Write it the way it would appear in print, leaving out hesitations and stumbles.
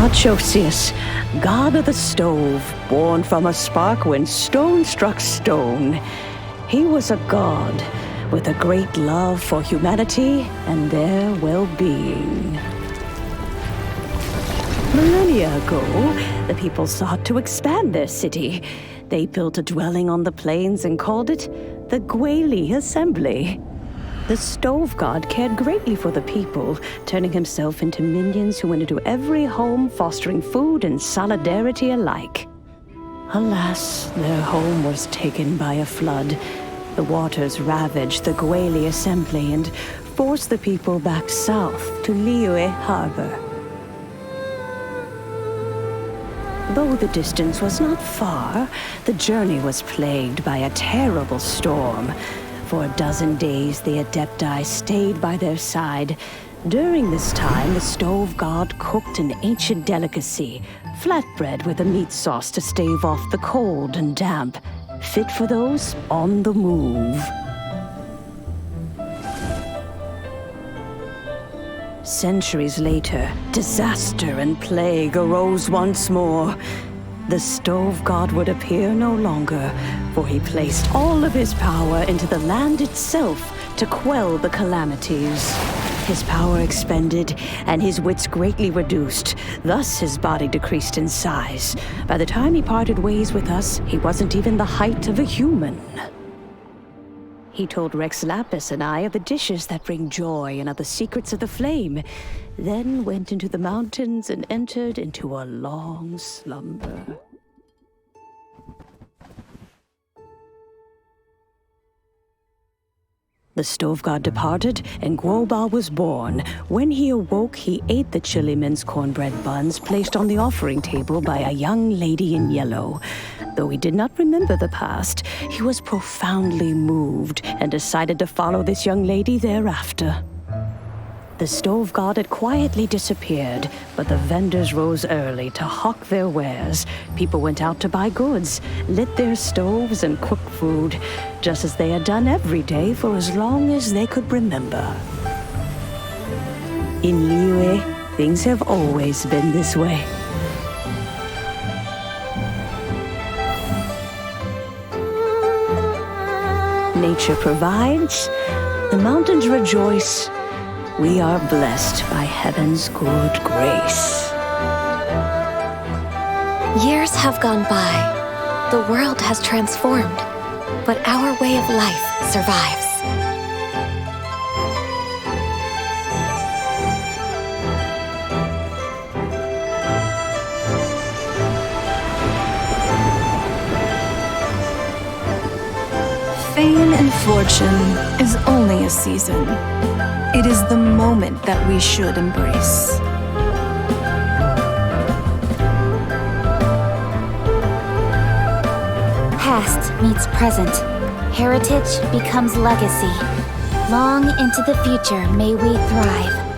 Archosius, god of the stove, born from a spark when stone struck stone. He was a god with a great love for humanity and their well-being. Millennia ago, the people sought to expand their city. They built a dwelling on the plains and called it the Gwaili Assembly. The stove god cared greatly for the people, turning himself into minions who went into every home, fostering food and solidarity alike. Alas, their home was taken by a flood. The waters ravaged the Gwaili Assembly and forced the people back south to Liyue Harbor. Though the distance was not far, the journey was plagued by a terrible storm. For a dozen days, the Adepti stayed by their side. During this time, the stove god cooked an ancient delicacy, flatbread with a meat sauce to stave off the cold and damp, fit for those on the move. Centuries later, disaster and plague arose once more. The stove god would appear no longer, for he placed all of his power into the land itself to quell the calamities. His power expended, and his wits greatly reduced. Thus his body decreased in size. By the time he parted ways with us, he wasn't even the height of a human. He told Rex Lapis and I of the dishes that bring joy and of the secrets of the flame, then went into the mountains and entered into a long slumber. The stove god departed, and Guoba was born. When he awoke, he ate the chilimen's cornbread buns placed on the offering table by a young lady in yellow. Though he did not remember the past, he was profoundly moved and decided to follow this young lady thereafter. The stove god had quietly disappeared, but the vendors rose early to hawk their wares. People went out to buy goods, lit their stoves, and cooked food, just as they had done every day for as long as they could remember. In Liyue, things have always been this way. Nature provides, the mountains rejoice. We are blessed by heaven's good grace. Years have gone by. The world has transformed, but our way of life survives. Fame and fortune is only a season. It is the moment that we should embrace. Past meets present. Heritage becomes legacy. Long into the future may we thrive.